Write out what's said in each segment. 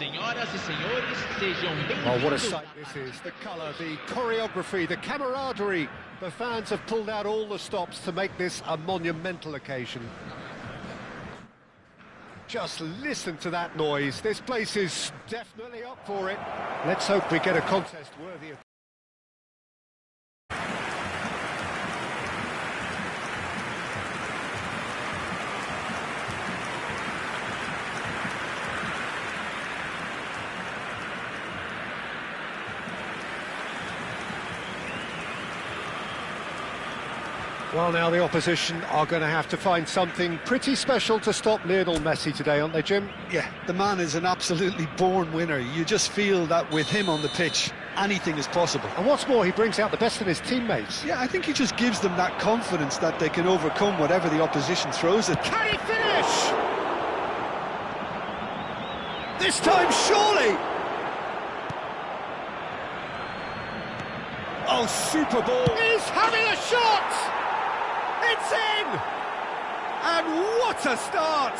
Senhoras e senhores, sejam Oh, what a bem-vindos. sight this is. The colour, the choreography, the camaraderie. The fans have pulled out all the stops to make this a monumental occasion. Just listen to that noise. This place is definitely up for it. Let's hope we get a contest worthy of... Well, now the opposition are going to have to find something pretty special to stop Lionel Messi today, aren't they, Jim? Yeah, the man is an absolutely born winner. You just feel that with him on the pitch, anything is possible. And what's more, he brings out the best in his teammates. Yeah, I think he just gives them that confidence that they can overcome whatever the opposition throws at. Can he finish? This time, surely! Oh, super ball. He's having a shot! It's in! And what a start!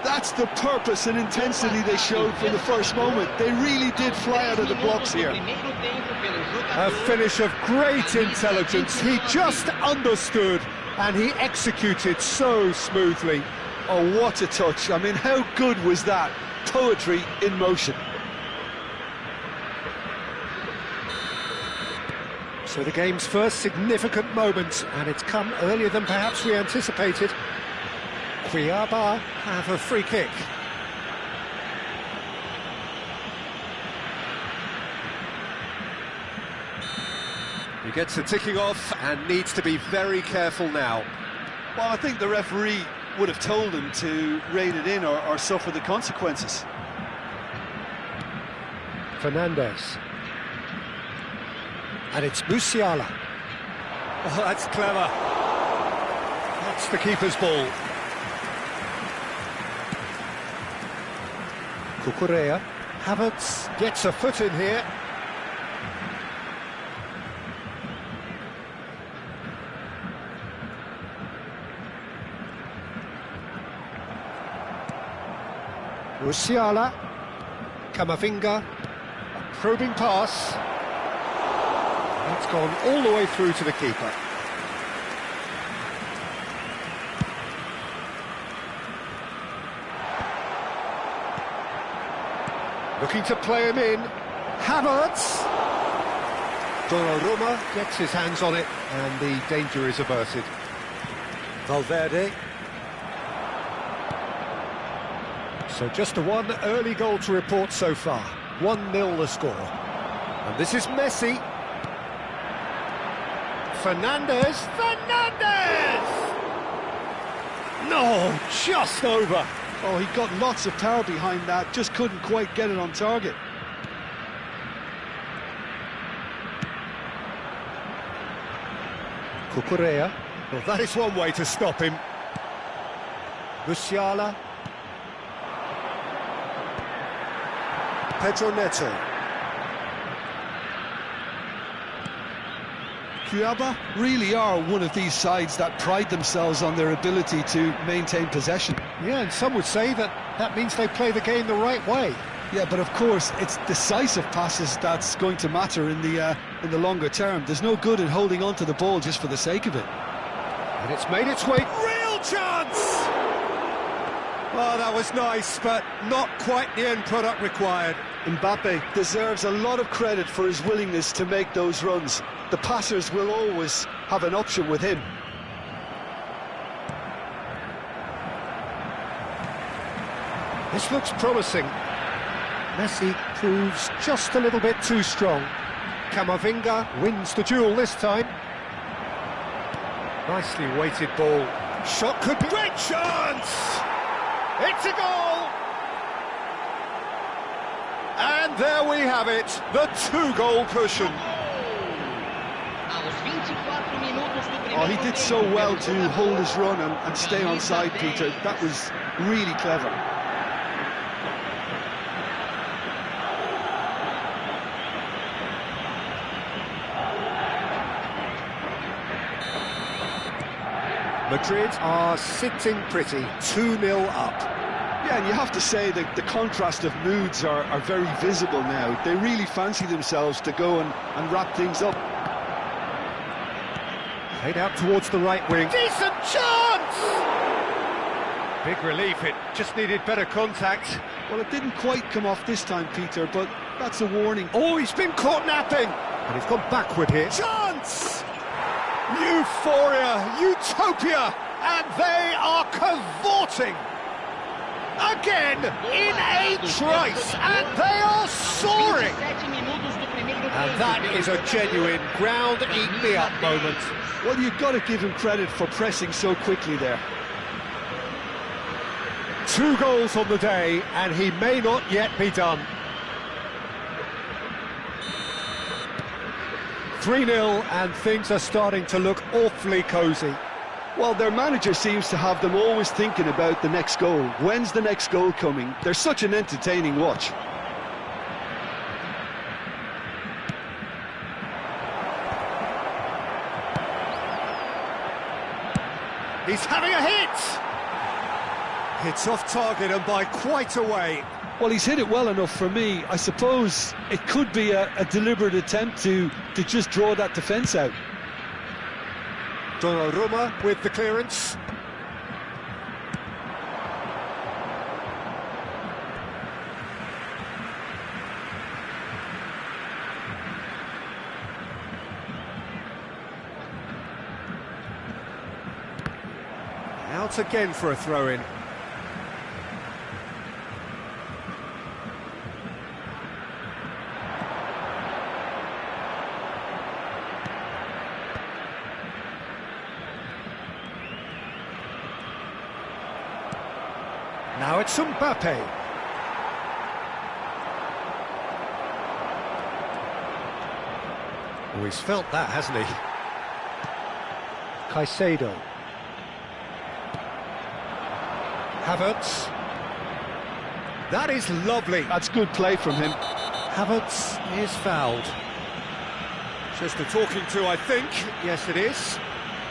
That's the purpose and intensity they showed from the first moment. They really did fly out of the blocks here. A finish of great intelligence. He just understood and he executed so smoothly. Oh, what a touch. I mean, how good was that? Poetry in motion. So the game's first significant moment, and it's come earlier than perhaps we anticipated. Cuiabá have a free kick. He gets the ticking off and needs to be very careful now. Well, I think the referee would have told him to rein it in or suffer the consequences. Fernandes. And it's Musiala. Oh, that's clever. That's the keeper's ball. Cucurella. Havertz gets a foot in here. Musiala. Camavinga. A probing pass. It's gone all the way through to the keeper. Looking to play him in. Havertz! Donnarumma gets his hands on it and the danger is averted. Valverde. So just the one early goal to report so far. 1-0 the score. And this is Messi. Fernandes! No, just over. Oh, he got lots of power behind that, just couldn't quite get it on target. Cucurella. Well, that is one way to stop him. Musiala. Pedro Neto. Cuiabá really are one of these sides that pride themselves on their ability to maintain possession. Yeah, and some would say that means they play the game the right way. Yeah, but of course, it's decisive passes that's going to matter in the longer term. There's no good in holding on to the ball just for the sake of it. And it's made its way. Real chance! Oh, that was nice, but not quite the end product required. Mbappe deserves a lot of credit for his willingness to make those runs. The passers will always have an option with him. This looks promising. Messi proves just a little bit too strong. Camavinga wins the duel this time. Nicely weighted ball. Shot could be... Great chance! It's a goal! And there we have it, the two-goal cushion. Oh, he did so well to hold his run and stay on side, Peter. That was really clever. Madrid are sitting pretty, 2-0 up. Yeah, and you have to say that the contrast of moods are very visible now. They really fancy themselves to go and wrap things up. Played out towards the right wing. Decent chance! Big relief, it just needed better contact. Well, it didn't quite come off this time, Peter, but that's a warning. Oh, he's been caught napping! And he's gone backward here. Chance! Euphoria, utopia, and they are cavorting! Again, in a trice, and they are soaring! And that is a genuine ground-eat-me-up moment. Well, you've got to give him credit for pressing so quickly there. 2 goals on the day, and he may not yet be done. 3-0, and things are starting to look awfully cosy. Well, their manager seems to have them always thinking about the next goal. When's the next goal coming? They're such an entertaining watch. He's having a hit! It's off target and by quite a way. Well, he's hit it well enough for me. I suppose it could be a deliberate attempt to just draw that defence out. Donnarumma with the clearance. Out again for a throw-in. Now it's Mbappe. Oh, he's felt that, hasn't he? Caicedo. Havertz. That is lovely. That's good play from him. Havertz is fouled. Just a talking to, I think. Yes, it is.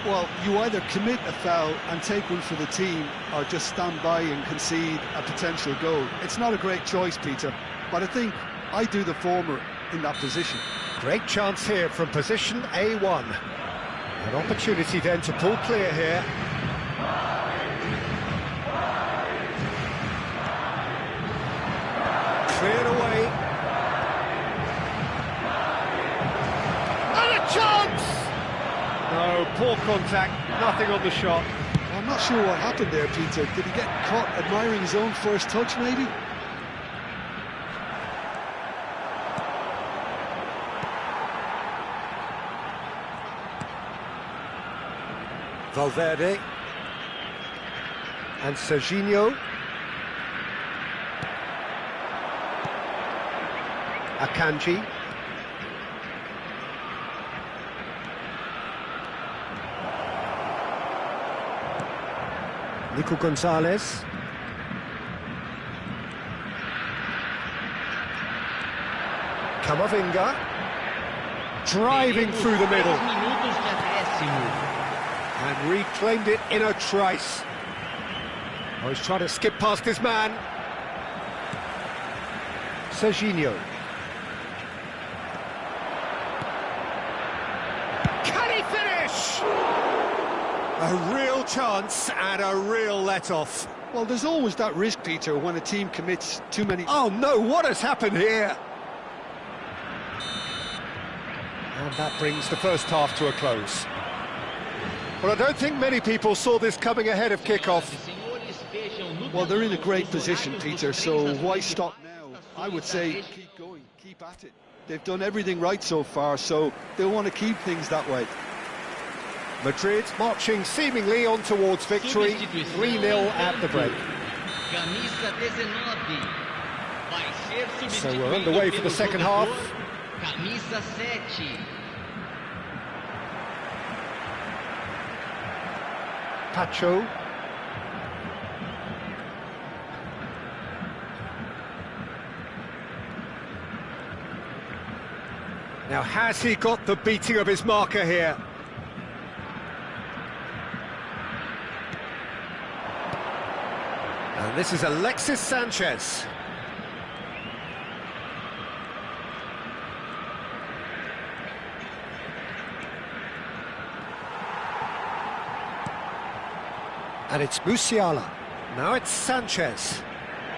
Well, you either commit a foul and take one for the team, or just stand by and concede a potential goal. It's not a great choice, Peter, but I think I do the former in that position. Great chance here from position A1. An opportunity then to pull clear here. Cleared away. And a chance! No, poor contact, nothing on the shot. Well, I'm not sure what happened there, Peter. Did he get caught admiring his own first touch, maybe? Valverde. And Serginho. Akanji. Nico Gonzalez. Camavinga. Driving through the middle. And reclaimed it in a trice. Oh, he's trying to skip past his man. Serginho. Can he finish? A real chance and a real let-off. Well, there's always that risk, Peter, when a team commits too many... Oh no, what has happened here? And that brings the first half to a close. Well, I don't think many people saw this coming ahead of kick-off. Well, they're in a great position, Peter, so why stop now? I would say keep going, keep at it. They've done everything right so far, so they'll want to keep things that way. Madrid marching seemingly on towards victory, 3-0 at the break. So we're underway for the second half. Pacho. Now, has he got the beating of his marker here? And this is Alexis Sanchez. And it's Musiala. Now it's Sanchez.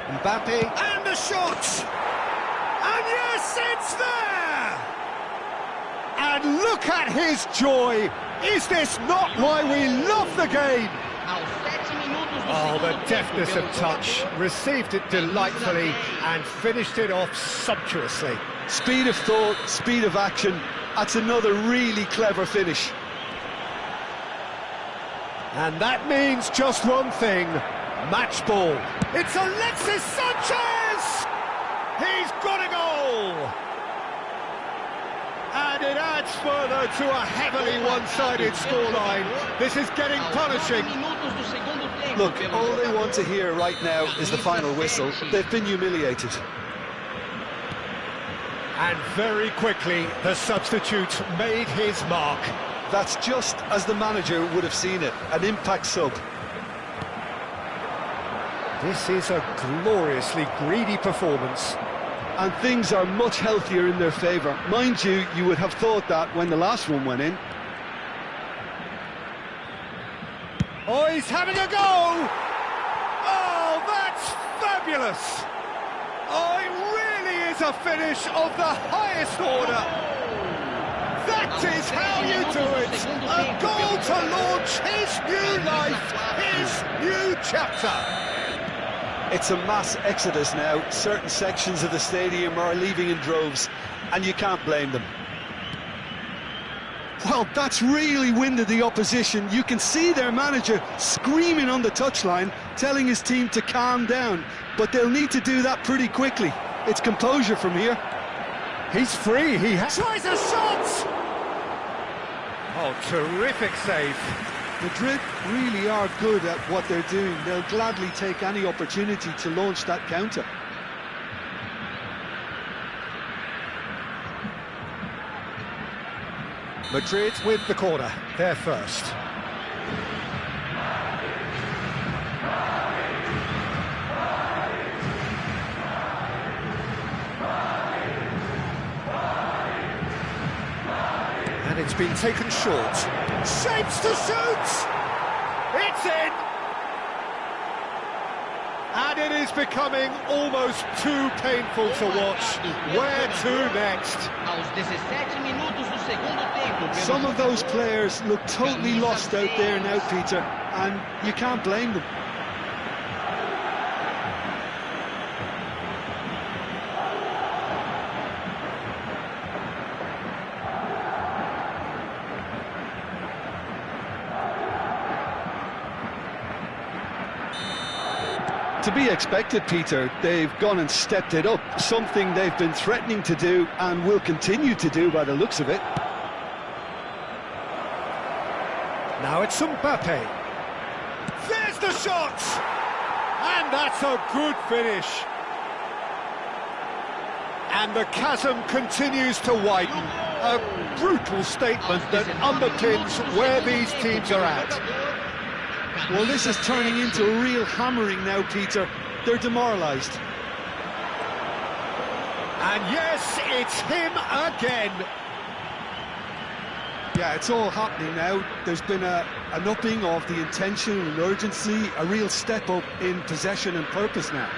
Mbappe. And the shot! And yes, it's there! And look at his joy! Is this not why we love the game? Oh, the deftness of touch. Received it delightfully and finished it off sumptuously. Speed of thought, speed of action. That's another really clever finish. And that means just one thing, match ball. It's Alexis Sanchez! He's got a goal! And it adds further to a heavily one-sided scoreline. This is getting punishing. Look, all they want to hear right now is the final whistle. They've been humiliated. And very quickly, the substitute made his mark. That's just as the manager would have seen it, an impact sub. This is a gloriously greedy performance. And things are much healthier in their favour. Mind you, you would have thought that when the last one went in. Oh, he's having a go! Oh, that's fabulous! Oh, it really is a finish of the highest order! That is how you do it! A goal to launch his new life, his new chapter! It's a mass exodus now. Certain sections of the stadium are leaving in droves, and you can't blame them. Well, that's really winded the opposition. You can see their manager screaming on the touchline, telling his team to calm down, but they'll need to do that pretty quickly. It's composure from here. He's free, he tries a shot! Oh, terrific save. Madrid really are good at what they're doing. They'll gladly take any opportunity to launch that counter. Madrid with the corner, they're first. And it's been taken short. Shapes to shoot! It's in! And it is becoming almost too painful to watch. Where to next? Some of those players look totally lost out there now, Peter, and you can't blame them. To be expected, Peter. They've gone and stepped it up, something they've been threatening to do and will continue to do by the looks of it. Now it's Mbappe. There's the shot! And that's a good finish. And the chasm continues to widen. A brutal statement that underpins where these teams are at. Well, this is turning into a real hammering now, Peter. They're demoralised. And yes, it's him again. Yeah, it's all happening now. There's been an upping of the intention and urgency, a real step up in possession and purpose now.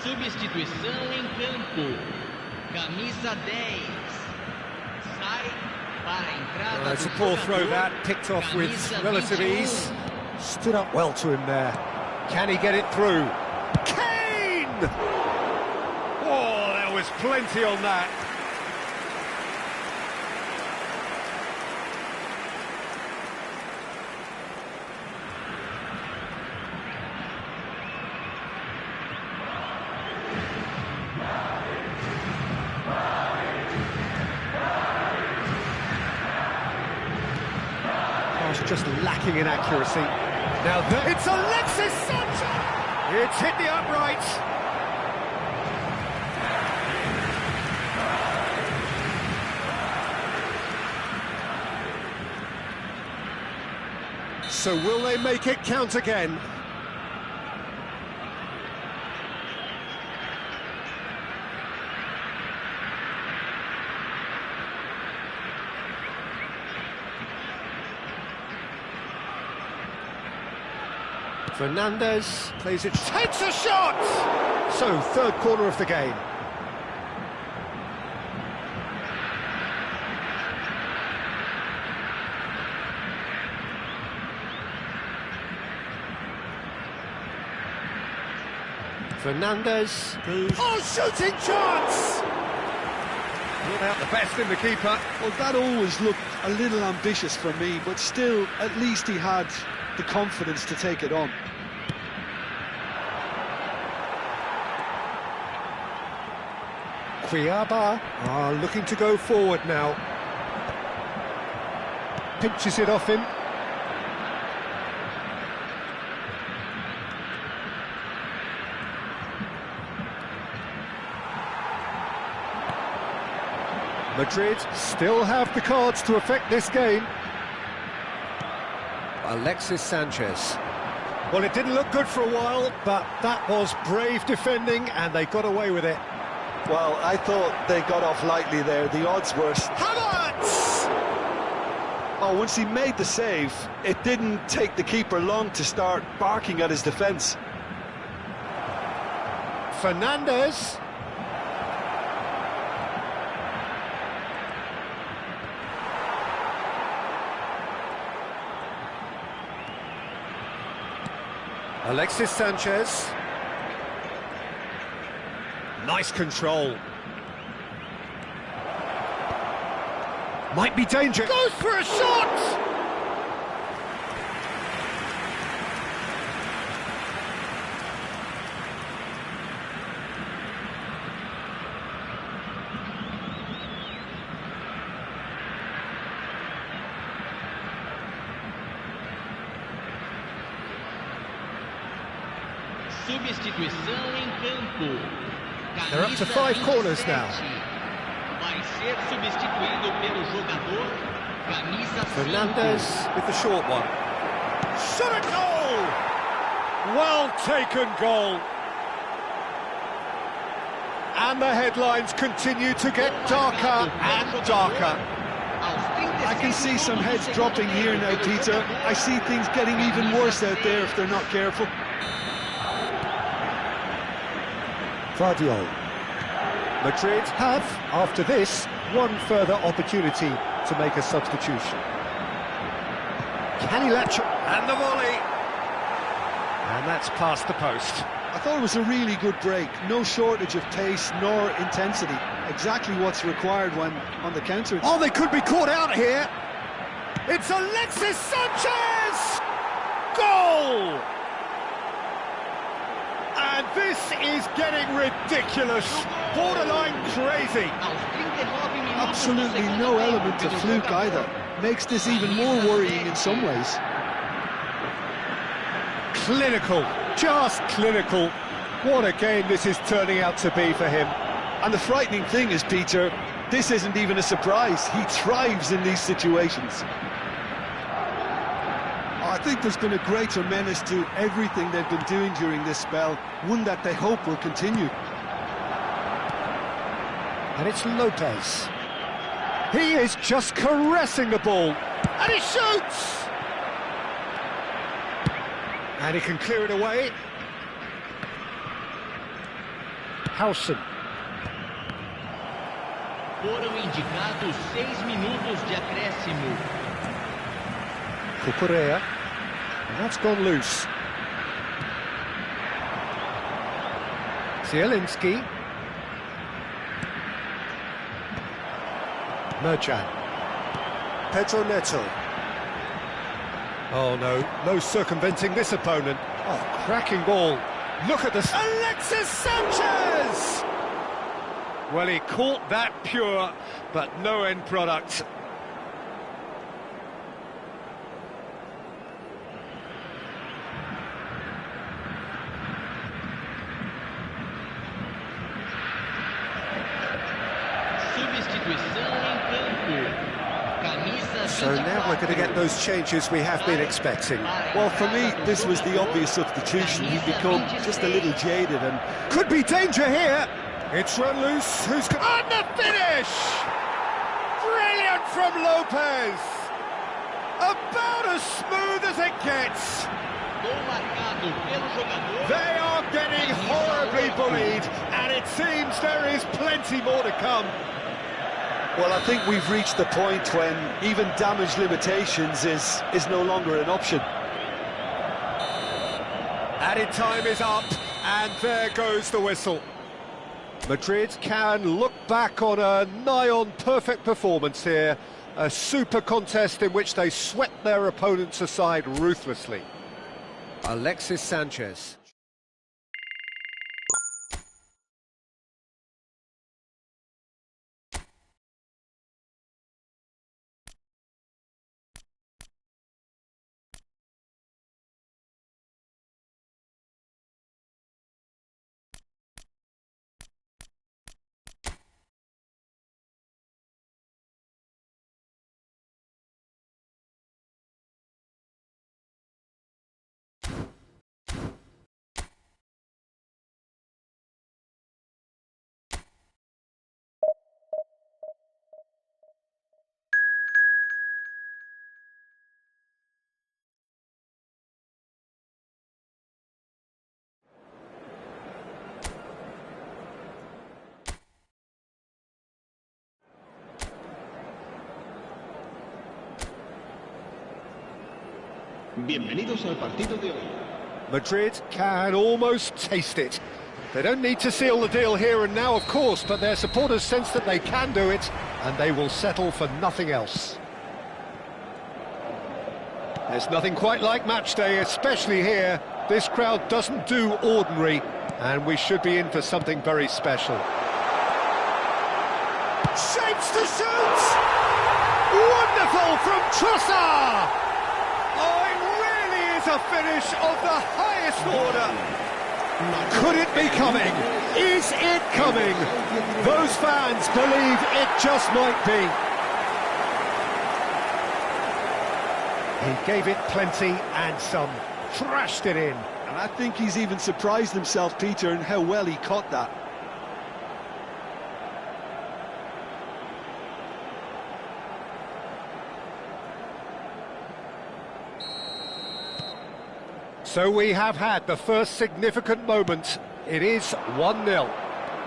Substituição em campo. Camisa 10. Sai para a entrada. It's a poor throw that, picked off with relative ease. Stood up well to him there. Can he get it through? Kane! Oh, there was plenty on that. just lacking in accuracy. Now it's Alexis Sanchez! It's hit the uprights. So will they make it count again? Fernandez plays it, takes a shot! So, third corner of the game. Fernandez goes... Oh, shooting chance! Brought out the best in the keeper. Well, that always looked a little ambitious for me, but still, at least he had the confidence to take it on. Cuiabá are looking to go forward now. Pinches it off him. Madrid still have the cards to affect this game. Alexis Sanchez. Well, it didn't look good for a while, but that was brave defending, and they got away with it. Well, I thought they got off lightly there. The odds were... Havertz! Oh, once he made the save, it didn't take the keeper long to start barking at his defence. Fernandez. Alexis Sanchez. Nice control. Might be danger. Goes for a shot! Substituição em campo. They're up to 5 corners now. Vai ser substituído pelo jogador camisa 5. Fernandez with the short one. Shot a goal! Well taken goal. And the headlines continue to get darker and darker. I can see some heads dropping here now, Peter. I see things getting even worse out there if they're not careful. Vardiol. Madrid have, after this, one further opportunity to make a substitution. Can he latch on? And the volley! And that's past the post. I thought it was a really good break. No shortage of pace nor intensity. Exactly what's required when on the counter. Oh, they could be caught out here! It's Alexis Sanchez! Goal! And this is getting ridiculous, borderline crazy. Absolutely no element of fluke either. Makes this even more worrying in some ways. Clinical, just clinical. What a game this is turning out to be for him. And the frightening thing is, Peter, this isn't even a surprise. He thrives in these situations. I think there's been a greater menace to everything they've been doing during this spell, one that they hope will continue. And it's Lopez. He is just caressing the ball. And he shoots! And he can clear it away. Howson. Foram indicados 6 minutos de acréscimo. Cucurella. And that's gone loose. Zielinski. Merchan. Pedro Neto. Oh no, no circumventing this opponent. Oh, cracking ball. Look at this. Alexis Sanchez! Well, he caught that pure, but no end product. So now we're going to get those changes we have been expecting. Well, for me, this was the obvious substitution. He'd become just a little jaded and... Could be danger here. It's run loose. Who's on the finish? Brilliant from Lopez. About as smooth as it gets. They are getting horribly bullied, and it seems there is plenty more to come. Well, I think we've reached the point when even damage limitations is no longer an option. Added time is up, and there goes the whistle. Madrid can look back on a nigh-on perfect performance here. A super contest in which they swept their opponents aside ruthlessly. Alexis Sanchez. Bienvenidos al partido de hoy. Madrid can almost taste it. They don't need to seal the deal here and now, of course, but their supporters sense that they can do it, and they will settle for nothing else. There's nothing quite like match day, especially here. This crowd doesn't do ordinary, and we should be in for something very special. Shapes to shoot! Wonderful from Trossard! Oh, it really is a finish of the highest order. Could it be coming? Is it coming? Those fans believe it just might be. He gave it plenty and some. Thrashed it in. And I think he's even surprised himself, Peter, in how well he caught that. So we have had the first significant moment. It is 1-0.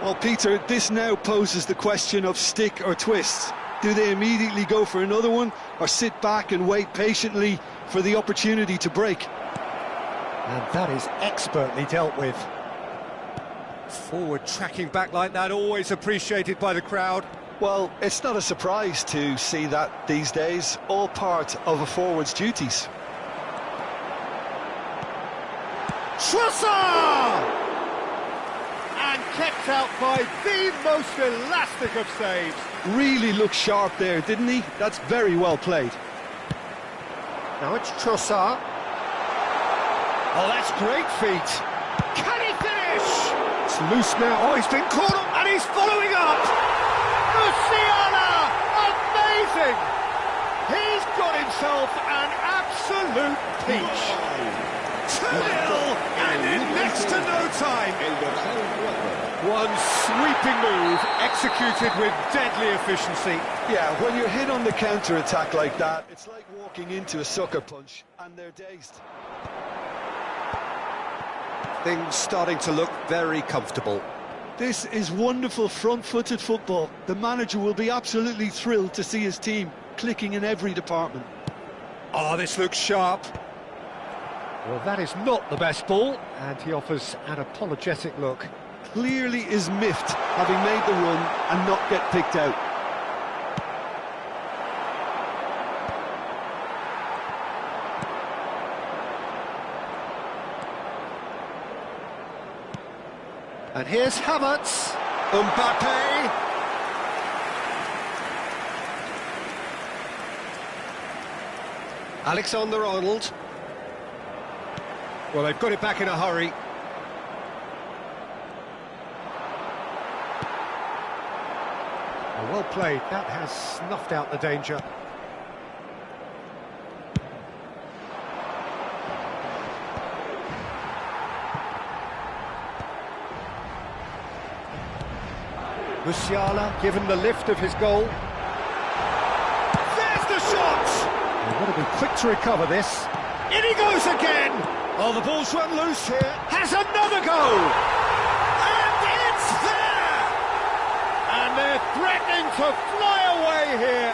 Well, Peter, this now poses the question of stick or twist. Do they immediately go for another one, or sit back and wait patiently for the opportunity to break? And that is expertly dealt with. Forward tracking back like that, always appreciated by the crowd. Well, it's not a surprise to see that these days, all part of a forward's duties. Trossard! And kept out by the most elastic of saves. Really looked sharp there, didn't he? That's very well played. Now it's Trossard. Oh, that's great feet. Can he finish? It's loose now. Oh, he's been caught up and he's following up. Musiala! Amazing! He's got himself an absolute peach. 2-0, and in next to no time. One sweeping move, executed with deadly efficiency. Yeah, when you're hit on the counter-attack like that, it's like walking into a sucker punch, and they're dazed. Things starting to look very comfortable. This is wonderful front-footed football. The manager will be absolutely thrilled to see his team clicking in every department. Oh, this looks sharp. Well, that is not the best ball, and he offers an apologetic look. Clearly is miffed, having made the run and not get picked out. And here's Havertz. Mbappe. Alexander-Arnold. Well, they've got it back in a hurry. Well played. That has snuffed out the danger. Musiala given the lift of his goal. There's the shot! They've got to be quick to recover this. In he goes again! Oh, the ball's run loose here. Has another go! And it's there! And they're threatening to fly away here.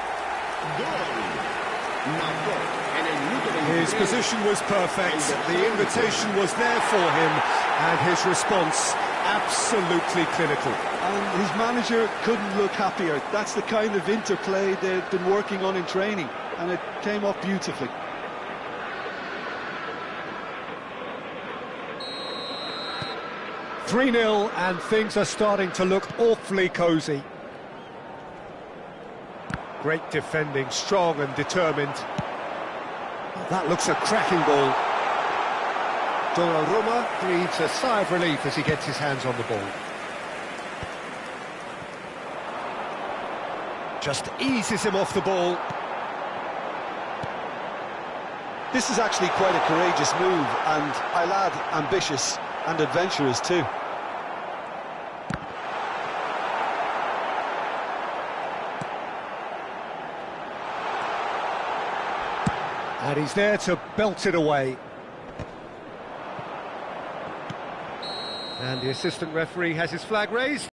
His position was perfect. The invitation was there for him, and his response absolutely clinical. And his manager couldn't look happier. That's the kind of interplay they've been working on in training, and it came off beautifully. (3-0), and things are starting to look awfully cosy. Great defending, strong and determined. That looks a cracking ball. Donnarumma breathes a sigh of relief as he gets his hands on the ball. Just eases him off the ball. This is actually quite a courageous move, and I'll add ambitious and adventurous too. And he's there to belt it away. And the assistant referee has his flag raised.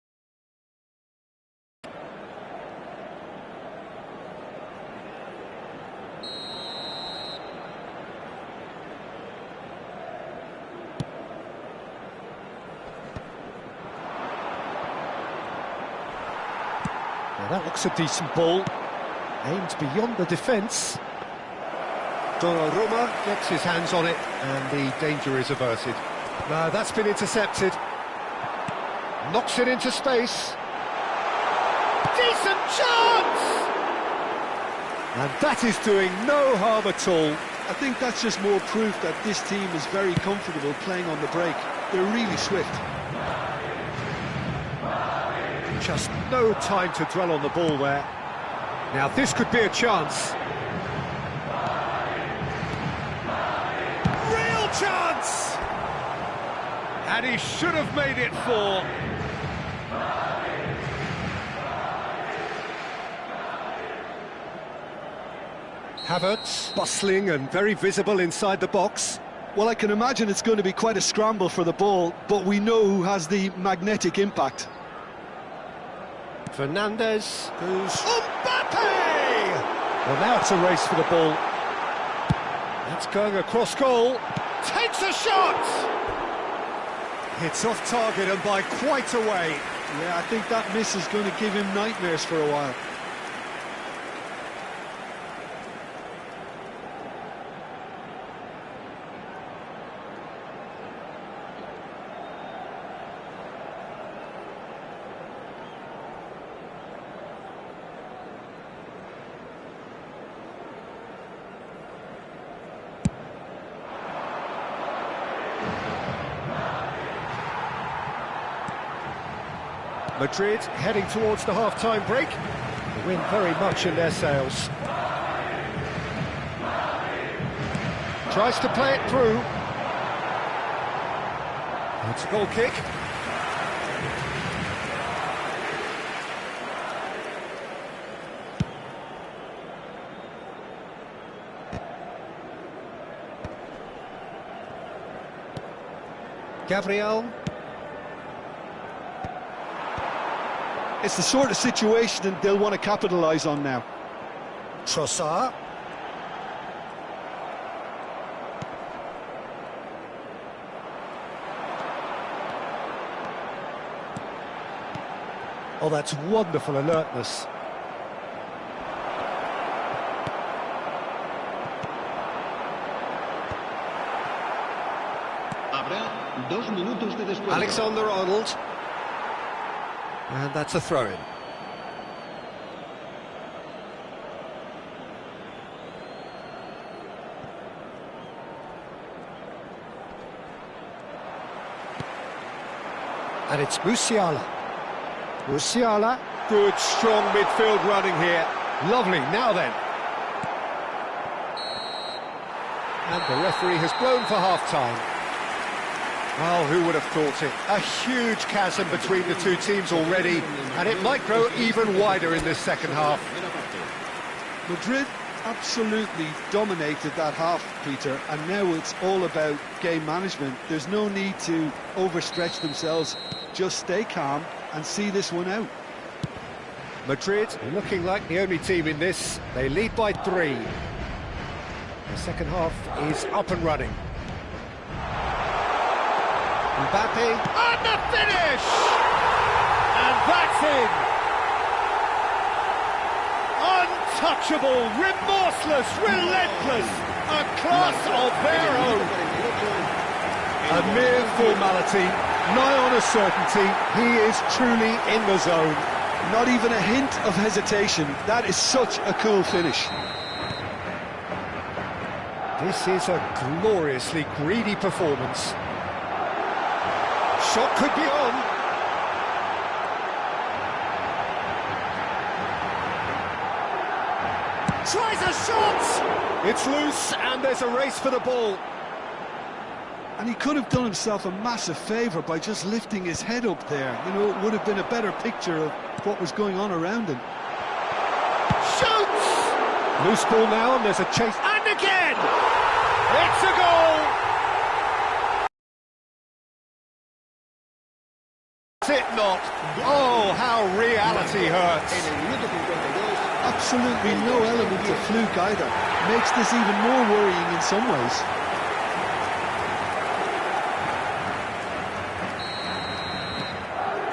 Now that looks a decent ball. Aimed beyond the defence. Donnarumma gets his hands on it, and the danger is averted. No, that's been intercepted. Knocks it into space. Decent chance! And that is doing no harm at all. I think that's just more proof that this team is very comfortable playing on the break. They're really swift. Just no time to dwell on the ball there. Now this could be a chance. Chance! And he should have made it 4. Havertz, bustling and very visible inside the box. Well, I can imagine it's going to be quite a scramble for the ball, but we know who has the magnetic impact. Fernandes goes... Mbappe! Well, now it's a race for the ball. That's going across goal. Takes a shot! Hits off target and by quite a way. Yeah, I think that miss is going to give him nightmares for a while. Madrid heading towards the half-time break. The wind very much in their sails. Tries to play it through. It's a goal kick. Gabriel. It's the sort of situation that they'll want to capitalise on now. Trossard. Oh, that's wonderful alertness. Alexander-Arnold. And that's a throw-in. And it's Musiala. Musiala. Good, strong midfield running here. Lovely, now then. And the referee has blown for half-time. Well, who would have thought it? A huge chasm between the two teams already, and it might grow even wider in this second half. Madrid absolutely dominated that half, Peter, and now it's all about game management. There's no need to overstretch themselves. Just stay calm and see this one out. Madrid looking like the only team in this. They lead by 3. The second half is up and running. Mbappe, and the finish! And that's in! Untouchable, remorseless, relentless, a class of their own. A mere formality, nigh on a certainty, he is truly in the zone. Not even a hint of hesitation. That is such a cool finish. This is a gloriously greedy performance. Shot could be on. Tries a shot! It's loose and there's a race for the ball. And he could have done himself a massive favour by just lifting his head up there. You know, it would have been a better picture of what was going on around him. Shoots! Loose ball now and there's a chase. And again! It's a goal! Is it not? Oh, how reality hurts. Absolutely no element of fluke either. Makes this even more worrying in some ways.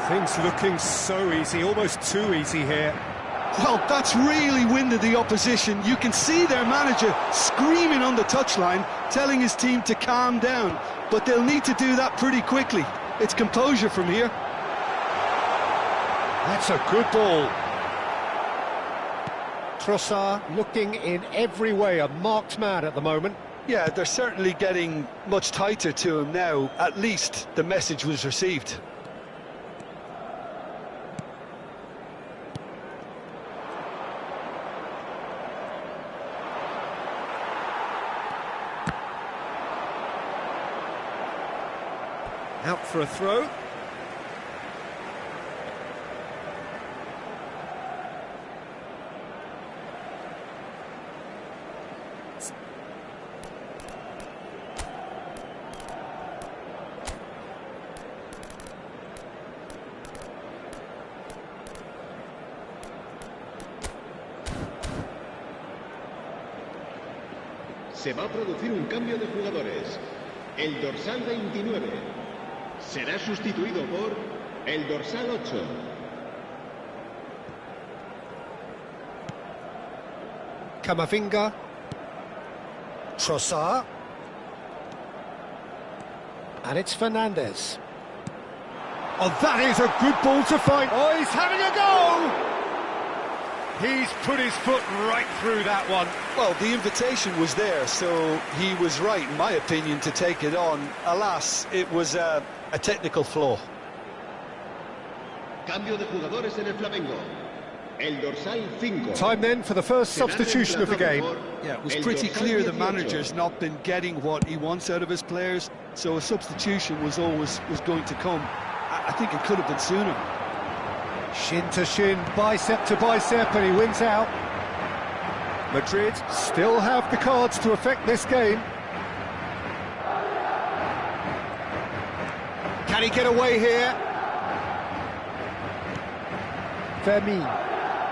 Things looking so easy, almost too easy here. Well, that's really winded the opposition. You can see their manager screaming on the touchline, telling his team to calm down. But they'll need to do that pretty quickly. It's composure from here. That's a good ball. Trossard looking in every way a marked man at the moment. Yeah, they're certainly getting much tighter to him now. At least the message was received. Out for a throw. Se va a producir un cambio de jugadores. El dorsal 29 será sustituido por el dorsal 8. Camavinga. Trossard. And it's Fernandes. Oh, that is a good ball to find. Oh, he's having a go! He's put his foot right through that one. Well, the invitation was there, so he was right, in my opinion, to take it on. Alas, it was a technical flaw. Cambio de jugadores en el Flamengo. El dorsal 5. Time then for the first substitution of the game. Yeah, it was pretty clear the manager's not been getting what he wants out of his players, so a substitution was going to come. I think it could have been sooner. Shin to shin, bicep to bicep, and he wins out. Madrid still have the cards to affect this game. Can he get away here? Fermin.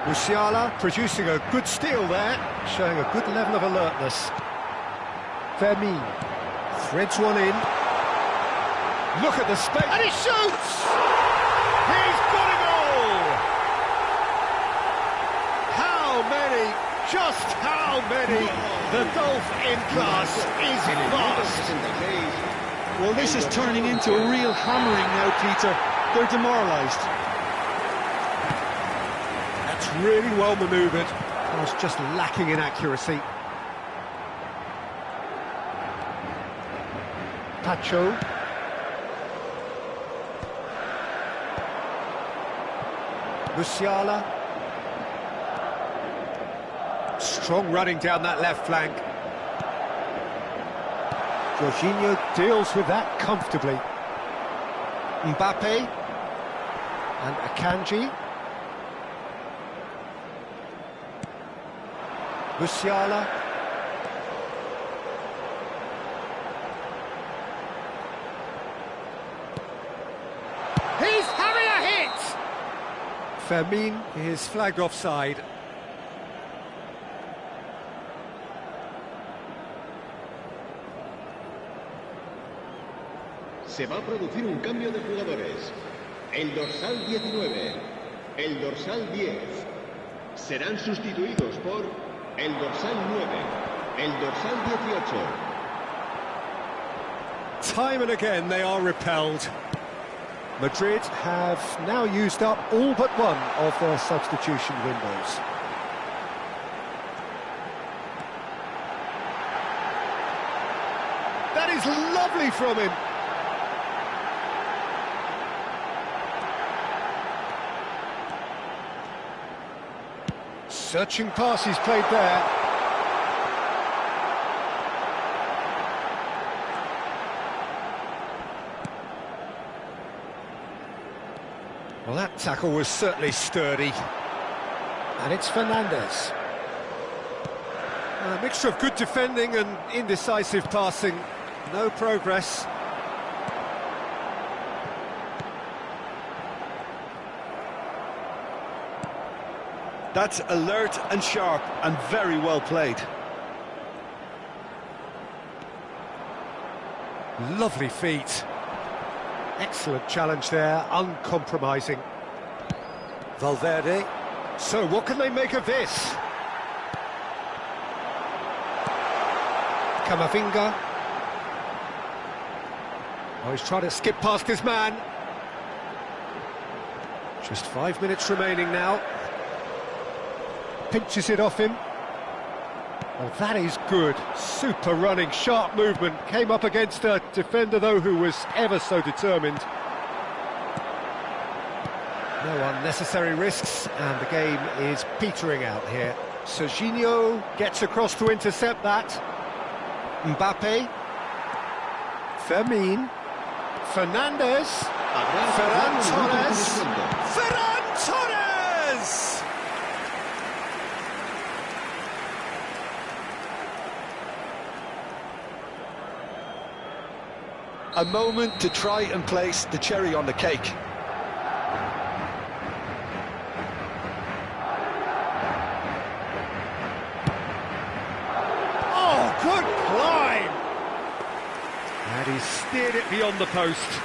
Musiala producing a good steal there, showing a good level of alertness. Fermin threads one in. Look at the space, and he shoots! He's got a goal! How many? Just how many? The gulf in class is vast. Well, this is turning into a real hammering now, Peter. They're demoralised. That's really well manoeuvred. I was just lacking in accuracy. Pacho. Musiala. Strong running down that left flank. Jorginho deals with that comfortably. Mbappe and Akanji. Musiala. He's having a hit! Fermin is flagged offside. Se va a producir un cambio de jugadores. El dorsal 19, el dorsal 10 serán sustituidos por el dorsal 9, el dorsal 18. Time and again they are repelled. Madrid have now used up all but one of their substitution windows. That is lovely from him. Searching passes played there. Well, that tackle was certainly sturdy. And it's Fernandes. A mixture of good defending and indecisive passing. No progress. That's alert and sharp and very well played. Lovely feet. Excellent challenge there, uncompromising. Valverde. So what can they make of this? Camavinga. Oh, he's trying to skip past his man. Just 5 minutes remaining now. Pinches it off him. Well, that is good. Super running, sharp movement. Came up against a defender, though, who was ever so determined. No unnecessary risks, and the game is petering out here. Serginho gets across to intercept that. Mbappe. Fermin. Fernandes. Ferran Torres. Ferran Torres! A moment to try and place the cherry on the cake. Oh, good climb! And he steered it beyond the post.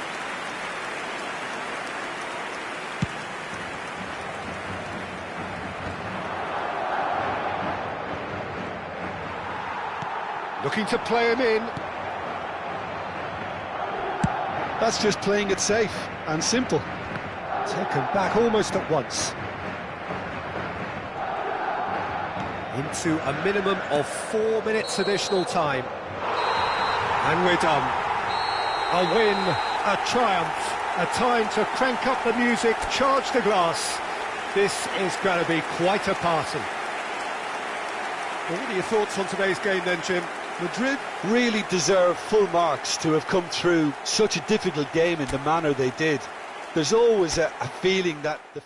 Looking to play him in. That's just playing it safe and simple. Taken back almost at once. Into a minimum of 4 minutes additional time. And we're done. A win, a triumph, a time to crank up the music, charge the glass. This is going to be quite a party. Well, what are your thoughts on today's game then, Jim? Madrid really deserve full marks to have come through such a difficult game in the manner they did. There's always a feeling that the